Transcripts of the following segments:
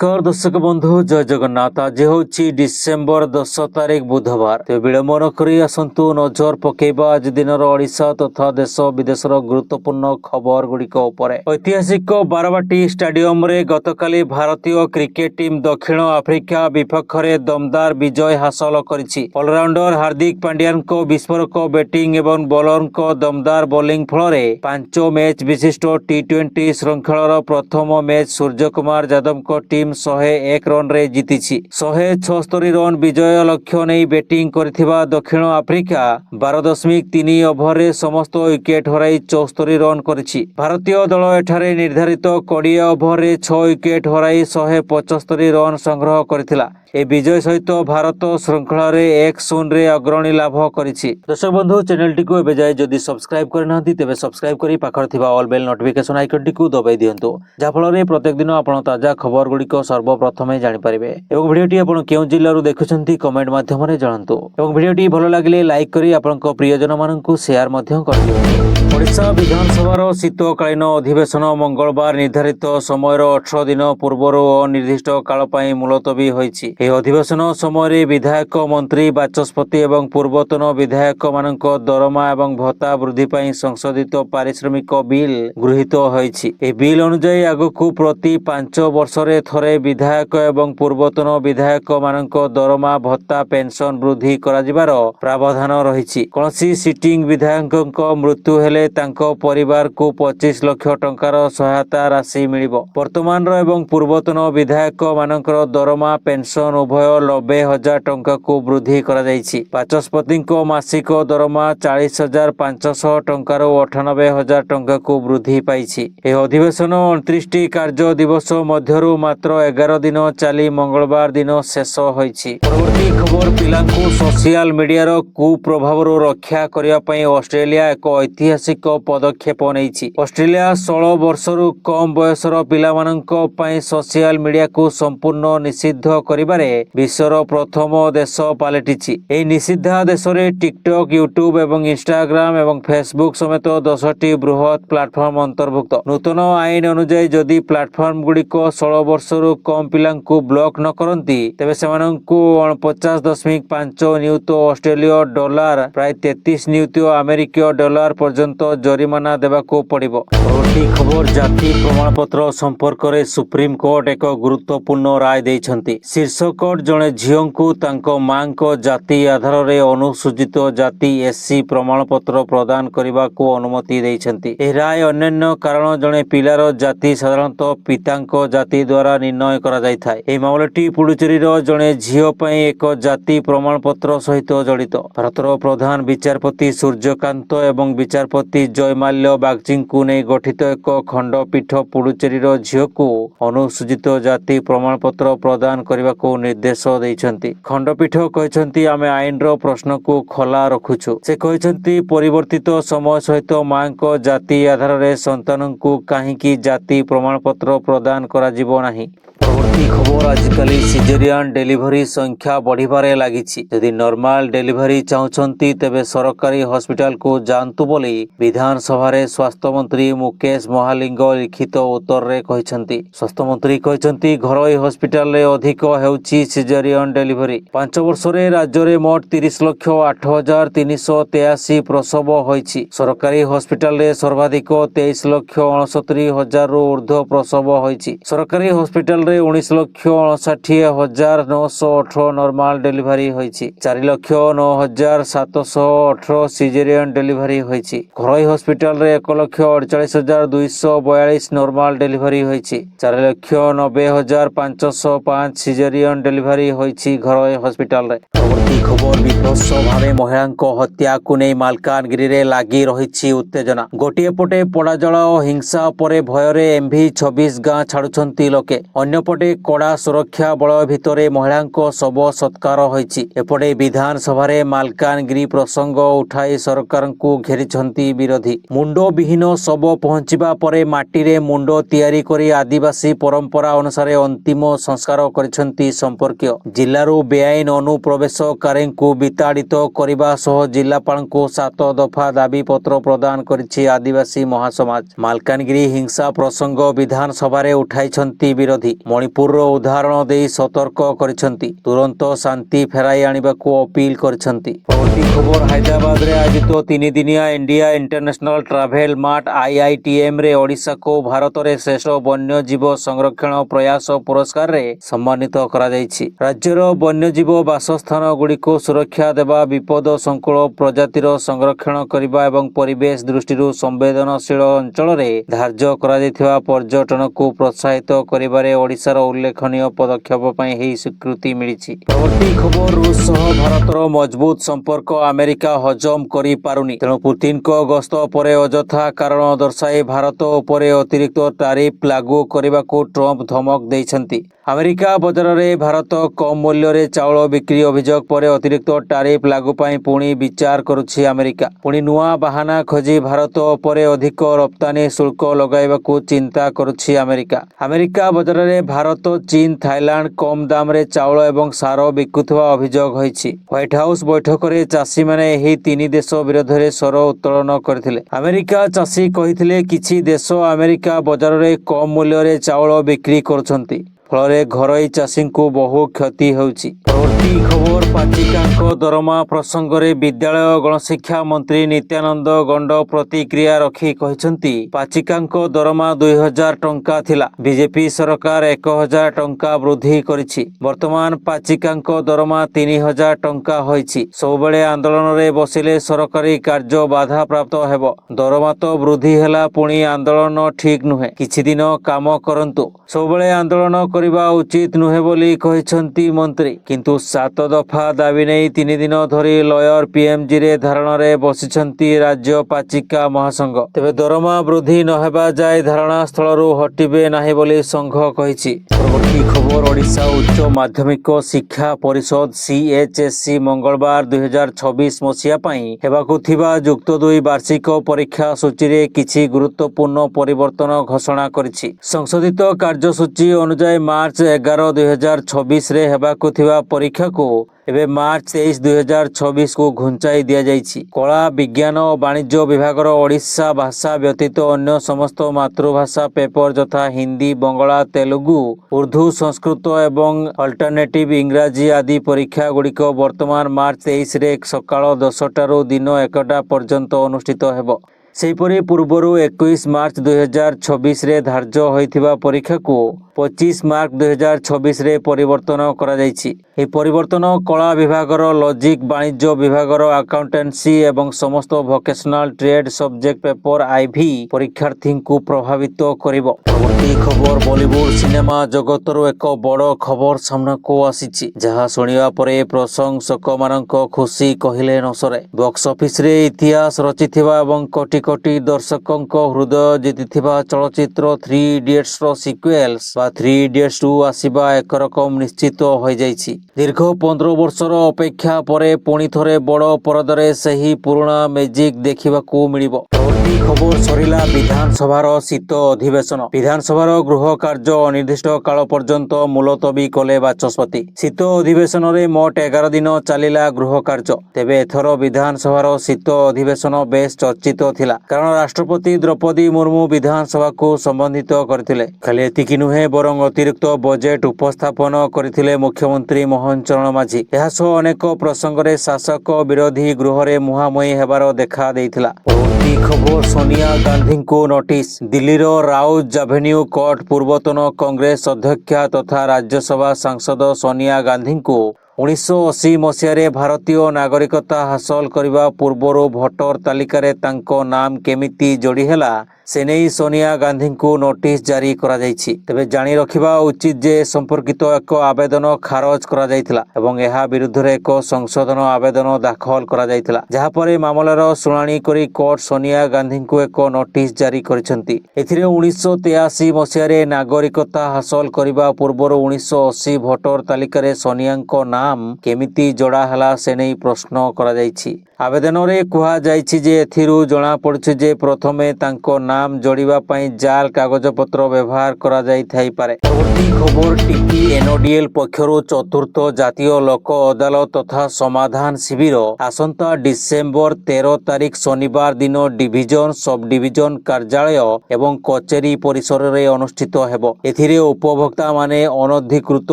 नमस्कार दर्शक बंधु जय जगन्नाथ। आज हूँ डिसेम्बर 10 तारिख बुधवार। तेज विलंब न करी आसंतु नजर पकेबा आज दिन ओडिशा तथा देश विदेशर गुरुत्वपूर्ण खबर गुड़िक उपरे। ऐतिहासिक बारवाटी स्टाडियम रे गतकाली भारतीय क्रिकेट टीम दक्षिण आफ्रिका विपक्ष में दमदार विजय हासिल करिछि। ऑलराउंडर हार्दिक पांड्यान को विस्फोरक बैटिंग एवं बॉलर को दमदार बोलिंग फल 5 मैच विशिष्ट टी20 श्रृंखलार प्रथम मैच सूर्य कुमार यादव को टीम 101 रन रे जीतिछि। 176 रन विजय लक्ष्य नहीं बैटिंग करिथिबा दक्षिण आफ्रिका 12.3 ओवर रे समस्त विकेट हराई 74 रन करिछि। भारतीय दल एठारे निर्धारित 20 ओवर रे 6 विकेट हराई 175 रन संग्रह करिथिला। ए विजय सहित भारत श्रृंखला 1-0 रे अग्रणी लाभ करिछि। दर्शक बंधु चैनल टी को एबे जाय जदि सब्सक्राइब करनाथि तेबे सब्सक्राइब करी पाखर थिबा ऑल बेल नोटिफिकेशन आइकन टी को दबाई दियंतु, जा फल रे प्रत्येक दिन आपण ताजा खबर गुड़िक सर्वप्रथमे जानि परिबे। एवं भिडियोटी आपण केउ जिल्ला रु देखुछंती कमेंट माध्यम रे जणांतु। एवं भिडियोटी भलो लागले लाइक करी आपनक प्रियजन माननकु शेयर मध्य कर दियंतु। ओडिशा विधानसभार शीतकालीन अधिवेशन मंगलवार निर्धारित समयर 18 दिन पूर्वर अनिर्दिष्ट काल पई मुलतवी होईछि। ए अधिवेशन समय विधायक मंत्री बाचस्पति एवं पूर्वतन विधायक मानक दरमा एवं भत्ता वृद्धि पई संशोधित पारिश्रमिक बिल गृहीत होईछि। ए बिल अनुसार आगकू प्रति 5 वर्ष रे थरे विधायक एवं पूर्वतन विधायक मानक दरमा भत्ता पेंशन वृद्धि कराजिबार प्रावधान रहिछि। कोनसी सिटिंग विधायक मृत्यु हेले तांको परिवार को 25 लाख टंकार सहायता राशि मिलिबो। वर्तमान एवं पूर्वतन विधायक मानकर दरमा पेंशन उभय 90,000 टंका को वृद्धि करा जायछि। बाचस्पति को मासिक दरमा 40,500 टंकार 98,000 टंका को वृद्धि पाइछि। ए अधिवेशन 29 कार्य दिवस मध्यरु मात्र 11 दिन चली मंगलवार दिन शेष होईछि। परवर्ती खबर पिलांकु सोशल मीडिया रो कुप्रभाव रक्षा करिया पई ऑस्ट्रेलिया एक ऐतिहासिक पदक्षेप नेइछि। ऑस्ट्रेलिया 16 वर्षरु कम बयसर पिला माननक पई सोशल मीडिया को संपूर्ण निषिद्ध करिबारे विश्वर प्रथम देश पालटिछि। ए निषिद्धा देश रे टिकटॉक, यूट्यूब एवं इंस्टाग्राम एवं फेसबुक समेत 10टी बृहत प्लेटफॉर्म अंतर्भुक्त। नूतन आईन अनुसार जदि प्लेटफॉर्म गुड़िक 16 वर्षरु कम पिलांकु ब्लॉक न करंती तेबे सेमानंकु 49.5 नियुत ऑस्ट्रेलिया डॉलर प्राय 33 नियुत अमेरिकीय डॉलर पर्यंत जरिमाना देबाकू पड़िबो। परवर्ती खबर जाति प्रमाणपत्र संपर्क रे सुप्रीम कोर्ट एक गुरुत्वपूर्ण राय दैछंती। शीर्ष कोर्ट जणे झियोंकु तांको मांको जाति आधार रे अनुसूचित जाति एससी प्रमाणपत्र प्रदान करने को अनुमति दैछंती। ए राय अन्य कारण जणे पिलार जाति साधारणतः पितांको जाति द्वारा निर्णय करा जायथाय। ए मामलाटी पुडुचेरीर जणे झियो पई एक जाति प्रमाणपत्र सहित जड़ित। भारतर प्रधान विचारपति सूर्यकांत एवं विचारपति जयमाल्य बागचींकु ने गठित एक खंडपीठ पुडुचेरीर झियोकु अनुसूचित जाति प्रमाणपत्र प्रदान करने को निर्देश दैछंती। खंडपीठ कहछंती आमे आईन रो प्रश्न को खोला रखुछु। से कहछंती परिवर्तित समय सहित मांको जाति आधार रे संतान को काहींकी जाति प्रमाणपत्र प्रदान करा जिवो नाही। परवर्ती खबर आजकल सिजेरियन डेलीवरी संख्या बढ़िबारे लागिछि। यदि नॉर्मल डेलीवरी चाहछंती तेबे सरकारी हॉस्पिटल को जानतु बोली विधानसभा रे स्वास्थ्य मंत्री मुकेश महालिंग लिखित उत्तर रे कहछंती। स्वास्थ्य मंत्री कहछंती घरोई हॉस्पिटल रे अधिक हेउछि सिजेरियन डेलीवरी। 5 वर्ष रे राज्य रे मोट 30,08,383 प्रसव होईछि। सरकारी हॉस्पिटल रे सर्वाधिक 23,69,000 रु ऊर्ध्व प्रसव होईछि। सरकारी हॉस्पिटल 19,59,918 नॉर्मल डेलीवरी होईछि। 4,09,718 सिजेरियन डेलीवरी होईछि। घरोई हॉस्पिटल रे 1,48,242 नॉर्मल डेलीवरी होईछि। 4,90,505 सिजेरियन डेलीवरी होईछि घरोई हॉस्पिटल रे। परवर्ती खबर विध्वंस भावे महिला हत्या को नहीं मालकानगिरी रे लागी रही उत्तेजना। गोटे पटे पोड़ाजल और हिंसा परे भयरे MV26 गाँ छाड़ुछंती लोके। अन्यपटे कड़ा सुरक्षा बल भितरे महिला शव सत्कार होईछि। एपटे विधानसभा रे मालकानगिरी प्रसंग उठाई सरकार को घेरिछंती विरोधी। मुंड विहीन शव पहुंचीबा परे माटी रे मुंड तैयारी करी आदिवासी परंपरा अनुसार अंतिम संस्कार करिछंती संपर्कीय। जिल्लारू बेआईन अनुप्रवेश ବସକାରୀଙ୍କୁ ବିତାଡ଼ିତ କରିବା ସହ ଜିଲ୍ଲାପାଳଙ୍କୁ 7 ଦଫା ଦାବିପତ୍ର ପ୍ରଦାନ କରିଛି ଆଦିବାସୀ ମହାସମାଜ। ମାଲକାନଗିରି ହିଂସା ପ୍ରସଙ୍ଗ ବିଧାନସଭାରେ ଉଠାଇଛନ୍ତି ବିରୋଧୀ। ମଣିପୁରର ଉଦାହରଣ ଦେଇ ସତର୍କ କରିଛନ୍ତି। ତୁରନ୍ତ ଶାନ୍ତି ଫେରାଇ ଆଣିବାକୁ ଅପିଲ କରିଛନ୍ତି। ପରବର୍ତ୍ତୀ ଖବର ହାଇଦ୍ରାବାଦରେ ଆୟୋଜିତ 3 ଦିନିଆ ଇଣ୍ଡିଆ ଇଣ୍ଟରନ୍ୟାସନାଲ ଟ୍ରାଭେଲ ମାର୍ଟ IITMରେ ଓଡ଼ିଶାକୁ ଭାରତରେ ଶ୍ରେଷ୍ଠ ବନ୍ୟଜୀବ ସଂରକ୍ଷଣ ପ୍ରୟାସ ପୁରସ୍କାରରେ ସମ୍ମାନିତ କରାଯାଇଛି। ରାଜ୍ୟର ବନ୍ୟଜୀବ ବାସସ୍ଥାନ ଗୁଡ଼ିକୁ ସୁରକ୍ଷା ଦେବା, ବିପଦ ସଂକୁଳ ପ୍ରଜାତିର ସଂରକ୍ଷଣ କରିବା ଏବଂ ପରିବେଶ ଦୃଷ୍ଟିରୁ ସମ୍ବେଦନଶୀଳ ଅଞ୍ଚଳରେ ଧାର୍ଯ୍ୟ କରାଯାଇଥିବା ପର୍ଯ୍ୟଟନକୁ ପ୍ରୋତ୍ସାହିତ କରିବାରେ ଓଡ଼ିଶାର ଉଲ୍ଲେଖନୀୟ ପଦକ୍ଷେପ ପାଇଁ ଏହି ସ୍ୱୀକୃତି ମିଳିଛି। ପରବର୍ତ୍ତୀ ଖବର ରୁଷ ସହ ଭାରତର ମଜବୁତ ସମ୍ପର୍କ ଆମେରିକା ହଜମ କରିପାରୁନି। ତେଣୁ ପୁତିନଙ୍କ ଗସ୍ତ ପରେ ଅଯଥା କାରଣ ଦର୍ଶାଇ ଭାରତ ଉପରେ ଅତିରିକ୍ତ ଟାରିଫ ଲାଗୁ କରିବାକୁ ଟ୍ରମ୍ପ ଧମକ ଦେଇଛନ୍ତି। ଆମେରିକା ବଜାରରେ ଭାରତ କମ୍ ମୂଲ୍ୟରେ ଚାଉଳ ବିକ୍ରି ଅଭିଯୋଗ ପରେ ଅତିରିକ୍ତ ଟାରିଫ ଲାଗୁ ପାଇଁ ପୁଣି ବିଚାର କରୁଛି ଆମେରିକା। ପୁଣି ନୂଆ ବାହାନା ଖୋଜି ଭାରତ ଉପରେ ଅଧିକ ରପ୍ତାନି ଶୁଳ୍କ ଲଗାଇବାକୁ ଚିନ୍ତା କରୁଛି ଆମେରିକା। ଆମେରିକା ବଜାରରେ ଭାରତ, ଚୀନ, ଥାଇଲାଣ୍ଡ କମ୍ ଦାମରେ ଚାଉଳ ଏବଂ ସାର ବିକୁଥିବା ଅଭିଯୋଗ ହୋଇଛି। ହ୍ୱାଇଟ୍ ହାଉସ ବୈଠକରେ ଚାଷୀମାନେ ଏହି 3 ଦେଶ ବିରୋଧରେ ସ୍ୱର ଉତ୍ତୋଳନ କରିଥିଲେ। ଆମେରିକା ଚାଷୀ କହିଥିଲେ, କିଛି ଦେଶ ଆମେରିକା ବଜାରରେ କମ୍ ମୂଲ୍ୟରେ ଚାଉଳ ବିକ୍ରି କରୁଛନ୍ତି, ଫଳରେ ଘରୋଇ ଚାଷୀଙ୍କୁ ବହୁ କ୍ଷତି ହେଉଛି। ପରବର୍ତ୍ତୀ ଖବର ପାଚିକାଙ୍କ ଦରମା ପ୍ରସଙ୍ଗରେ ବିଦ୍ୟାଳୟ ଗଣଶିକ୍ଷା ମନ୍ତ୍ରୀ ନିତ୍ୟାନନ୍ଦ ଗଣ୍ଡ ପ୍ରତିକ୍ରିୟା ରଖି କହିଛନ୍ତି, ପାଚିକାଙ୍କ ଦରମା 2000 ଟଙ୍କା ଥିଲା। ବିଜେପି ସରକାର 1000 ଟଙ୍କା ବୃଦ୍ଧି କରିଛି। ବର୍ତ୍ତମାନ ପାଚିକାଙ୍କ ଦରମା 3000 ଟଙ୍କା ହୋଇଛି। ସବୁବେଳେ ଆନ୍ଦୋଳନରେ ବସିଲେ ସରକାରୀ କାର୍ଯ୍ୟ ବାଧାପ୍ରାପ୍ତ ହେବ। ଦରମା ତ ବୃଦ୍ଧି ହେଲା, ପୁଣି ଆନ୍ଦୋଳନ ଠିକ ନୁହେଁ। କିଛି ଦିନ କାମ କରନ୍ତୁ। ସବୁବେଳେ ଆନ୍ଦୋଳନ କରିବା ଉଚିତ ନୁହେଁ ବୋଲି କହିଛନ୍ତି ମନ୍ତ୍ରୀ। କିନ୍ତୁ 7 ଦଫା ଦାବି ନେଇ 3 ଦିନ ଧରି ଲୟର PMGରେ ଧାରଣାରେ ବସିଛନ୍ତି ରାଜ୍ୟ ପାଚିକା ମହାସଂଘ। ତେବେ ଦରମା ବୃଦ୍ଧି ନ ହେବା ଯାଏ ଧାରଣା ସ୍ଥଳରୁ ହଟିବେ ନାହିଁ ବୋଲି ସଂଘ କହିଛି। ପରବର୍ତ୍ତୀ ଖବର ଓଡ଼ିଶା ଉଚ୍ଚ ମାଧ୍ୟମିକ ଶିକ୍ଷା ପରିଷଦ CHSC ମଙ୍ଗଳବାର 2026 ମସିହା ପାଇଁ ହେବାକୁ ଥିବା ଯୁକ୍ତ 2 ବାର୍ଷିକ ପରୀକ୍ଷା ସୂଚୀରେ କିଛି ଗୁରୁତ୍ୱପୂର୍ଣ୍ଣ ପରିବର୍ତ୍ତନ ଘୋଷଣା କରିଛି। ସଂଶୋଧିତ କାର୍ଯ୍ୟସୂଚୀ ଅନୁଯାୟୀ ମାର୍ଚ୍ଚ 11, 2026ରେ ହେବାକୁ ଥିବା ପରୀକ୍ଷାକୁ ଏବେ ମାର୍ଚ୍ଚ 23, 2026କୁ ଘୁଞ୍ଚାଇ ଦିଆଯାଇଛି। କଳା, ବିଜ୍ଞାନ ଓ ବାଣିଜ୍ୟ ବିଭାଗର ଓଡ଼ିଶା ଭାଷା ବ୍ୟତୀତ ଅନ୍ୟ ସମସ୍ତ ମାତୃଭାଷା ପେପର ଯଥା ହିନ୍ଦୀ, ବଙ୍ଗଳା, ତେଲୁଗୁ, ଉର୍ଦ୍ଦୁ, ସଂସ୍କୃତ ଏବଂ ଅଲ୍ଟରନେଟିଭ ଇଂରାଜୀ ଆଦି ପରୀକ୍ଷା ଗୁଡ଼ିକ ବର୍ତ୍ତମାନ ମାର୍ଚ୍ଚ 23ରେ ସକାଳ 10ଟାରୁ ଦିନ 1ଟା ପର୍ଯ୍ୟନ୍ତ ଅନୁଷ୍ଠିତ ହେବ। ସେହିପରି ପୂର୍ବରୁ 21 ମାର୍ଚ୍ଚ 2026ରେ ଧାର୍ଯ୍ୟ ହୋଇଥିବା ପରୀକ୍ଷାକୁ 25 ମାର୍ଚ୍ଚ 2026ରେ ପରିବର୍ତ୍ତନ କରାଯାଇଛି। ଏହି ପରିବର୍ତ୍ତନ କଳା ବିଭାଗର ଲଜିକ, ବାଣିଜ୍ୟ ବିଭାଗର ଆକାଉଣ୍ଟାନ୍ସି ଏବଂ ସମସ୍ତ vocational trade subject paper IV ପରୀକ୍ଷାର୍ଥୀଙ୍କୁ ପ୍ରଭାବିତ କରିବ। ପରବର୍ତ୍ତୀ ଖବର ବଲିଉଡ ସିନେମା ଜଗତରୁ ଏକ ବଡ଼ ଖବର ସାମ୍ନାକୁ ଆସିଛି, ଯାହା ଶୁଣିବା ପରେ ପ୍ରଶଂସକମାନଙ୍କ ଖୁସି କହିଲେ ନ ସରେ। ବକ୍ସ ଅଫିସରେ ଇତିହାସ ରଚିଥିବା ଏବଂ କୋଟି କୋଟି ଦର୍ଶକଙ୍କ ହୃଦୟ ଜିତିଥିବା ଚଳଚ୍ଚିତ୍ର 3 ଇଡିୟଟ୍ସର ସିକ୍ୱେଲ୍ସ ବା 3 ଇଡିୟଟ୍ସ 2 ଆସିବା ଏକରକମ ନିଶ୍ଚିତ ହୋଇଯାଇଛି। ଦୀର୍ଘ 15 ବର୍ଷର ଅପେକ୍ଷା ପରେ ପୁଣି ଥରେ ବଡ଼ ପରଦାରେ ସେହି ପୁରୁଣା ମ୍ୟାଜିକ୍ ଦେଖିବାକୁ ମିଳିବ। ପରବର୍ତ୍ତୀ ଖବର ସରିଲା ବିଧାନସଭାର ଶୀତ ଅଧିବେଶନ। ବିଧାନସଭାର ଗୃହ କାର୍ଯ୍ୟ ଅନିର୍ଦ୍ଦିଷ୍ଟ କାଳ ପର୍ଯ୍ୟନ୍ତ ମୁଲତବୀ କଲେ ବାଚସ୍ପତି। ଶୀତ ଅଧିବେଶନରେ ମୋଟ 11 ଦିନ ଚାଲିଲା ଗୃହ କାର୍ଯ୍ୟ। ତେବେ ଏଥର ବିଧାନସଭାର ଶୀତ ଅଧିବେଶନ ବେଶ ଚର୍ଚ୍ଚିତ ଥିଲା, କାରଣ ରାଷ୍ଟ୍ରପତି ଦ୍ରୌପଦୀ ମୁର୍ମୁ ବିଧାନସଭାକୁ ସମ୍ବୋଧିତ କରିଥିଲେ। ଖାଲି ଏତିକି ନୁହେଁ, ବରଂ ଅତିରିକ୍ତ ବଜେଟ୍ ଉପସ୍ଥାପନ କରିଥିଲେ ମୁଖ୍ୟମନ୍ତ୍ରୀ ମୋହନ ଚରଣ ମାଝୀ। ଏହାସହ ଅନେକ ପ୍ରସଙ୍ଗରେ ଶାସକ ବିରୋଧୀ ଗୃହରେ ମୁହାଁମୁହିଁ ହେବାର ଦେଖା ଦେଇଥିଲା। ପରବର୍ତ୍ତୀ ଖବର ସୋନିଆ ଗାନ୍ଧୀଙ୍କୁ ନୋଟିସ। ଦିଲ୍ଲୀର ରାଉଜ ଆଭେନ୍ୟୁ କୋର୍ଟ ପୂର୍ବତନ କଂଗ୍ରେସ ଅଧ୍ୟକ୍ଷା ତଥା ରାଜ୍ୟସଭା ସାଂସଦ ସୋନିଆ ଗାନ୍ଧୀଙ୍କୁ 1980 ମସିହାରେ ଭାରତୀୟ ନାଗରିକତା ହାସଲ କରିବା ପୂର୍ବରୁ ଭୋଟର ତାଲିକାରେ ତାଙ୍କ ନାମ କେମିତି ଯୋଡ଼ି ହେଲା, ସେ ନେଇ ସୋନିଆ ଗାନ୍ଧୀଙ୍କୁ ନୋଟିସ ଜାରି କରାଯାଇଛି। ତେବେ ଜାଣି ରଖିବା ଉଚିତ ଯେ ସମ୍ପର୍କିତ ଏକ ଆବେଦନ ଖାରଜ କରାଯାଇଥିଲା ଏବଂ ଏହା ବିରୁଦ୍ଧରେ ଏକ ସଂଶୋଧନ ଆବେଦନ ଦାଖଲ କରାଯାଇଥିଲା, ଯାହାପରେ ମାମଲାର ଶୁଣାଣି କରି କୋର୍ଟ ସୋନିଆ ଗାନ୍ଧୀଙ୍କୁ ଏକ ନୋଟିସ ଜାରି କରିଛନ୍ତି। ଏଥିରେ 1983 ମସିହାରେ ନାଗରିକତା ହାସଲ କରିବା ପୂର୍ବରୁ 1980 ଭୋଟର ତାଲିକାରେ ସୋନିଆଙ୍କ ନାମ କେମିତି ଯୋଡ଼ା ହେଲା ସେ ନେଇ ପ୍ରଶ୍ନ କରାଯାଇଛି। ଆବେଦନରେ କୁହାଯାଇଛି ଯେ ଏଥିରୁ ଜଣାପଡ଼ୁଛି ଯେ ପ୍ରଥମେ ତାଙ୍କ ନାଁ नाम जोड़िबा पई जाल कागजपत्र व्यवहार करा जाई थाई पारे। परवर्ती खबर टीपी एनओडीएल पक्षरु चतुर्थ जातीय लोक अदालत तथा समाधान शिविर आसंता डिसेम्बर 13 तारिख शनिवार दिन डिविजन सब डिविजन कार्यालय एवं कचेरी परिसर रे अनुष्ठित हेबो। एथिरे उपभोक्ता माने अनधिकृत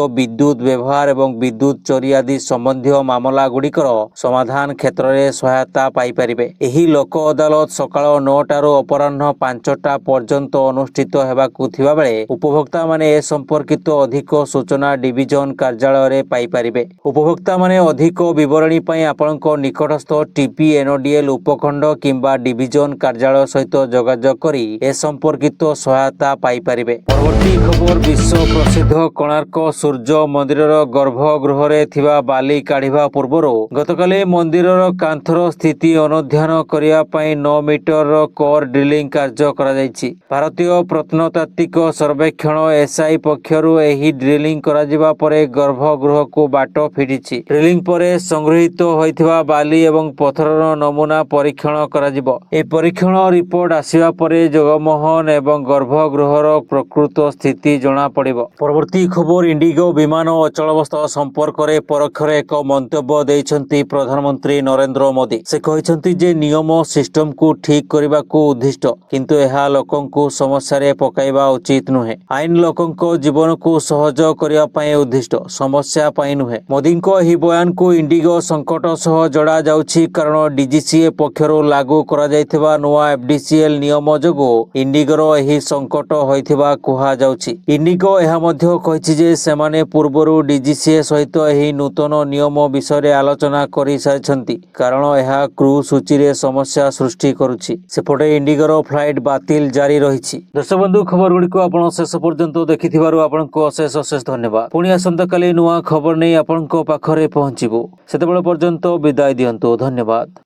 विद्युत व्यवहार एवं विद्युत चोरी आदि संबंधी मामला गुड़िकर समाधान क्षेत्र में सहायता पाई परिबे। एही लोक अदालत सकाळ 9 ରୁ अपराह्न 5ଟା पर्यंत अनुष्ठित हेबाकु थिबा बेले उपभोक्ता माने ए संपर्कित अधिक सूचना डिविजन कार्यालय रे पाई परिबे। उपभोक्ता माने अधिक विवरणी पई आपनक निकटस्थ टीपी एनओडीएल उपखंड किंबा डिविजन कार्यालय सहित जोगाजोग करी ए संपर्कित सहायता पाई परिबे। परवर्ती खबर विश्व प्रसिद्ध कोणार्क सूर्य मंदिरर गर्भगृह रे थिबा बाली काढिबा पूर्वरो गतकाली मंदिरर कांथर स्थिति अनुध्यान करिया पई 9 मीटर कोर ड्रिलिंग कार्य करा जायछि। भारतीय प्रत्नतात्विक सर्वेक्षण एसआई पक्षरु एही ड्रिलिंग करा जिबा परे गर्भगृह को बाट फिटिछि। ड्रिलिंग परे संग्रहित होइथिबा बाली एवं पत्थरर नमूना परीक्षण करा जिवो। ए परीक्षण रिपोर्ट आसिबा परे जगमोहन एवं गर्भगृहर प्रकृत स्थिति जणा पड़िबो। परवर्ती खबर इंडिगो विमान अचल अवस्था संपर्क रे परखरे एक मंतव्य दैछंती प्रधानमंत्री नरेंद्र मोदी। से कहिसंती जे नियम सिस्टम को ठीक करबा को उद्दिष्ट किंतु एहा लोकन को समस्या रे पकाइबा उचित नुहे। आईन लोकन को जीवन को सहज करिया पई उद्दिष्ट समस्या पई नुहे। मोदी को एही बयान को इंडिगो संकट सह जड़ा जाउछि कारण डीजीसीए पक्षरु लागू करा जायथिबा नुवा एफडीसीएल नियम जगो इंडिगोर एही संकट होइथिबा कुहा जाउछि। इंडिगो एहा मध्य कहिछि जे सेमाने पूर्वरु डीजीसीए सहित एही नूतन नियम विषय रे आलोचना करि सारिछंती कारण एहा क्रू सूची रे समस्या सृष्टि करुछि। सेपटे इंडिगोर फ्लाइट बातिल जारी रहिछि। दर्शक बंधु खबर गुडी को आपण शेष पर्यंत देखिथिबारु आपनको अशेष अशेष धन्यवाद। पुणी आसंता काली नुवा खबर नै आपनको पाखरे पहुंचिबो। सेतेबेले पर्यंत विदाय दियंतो। धन्यवाद।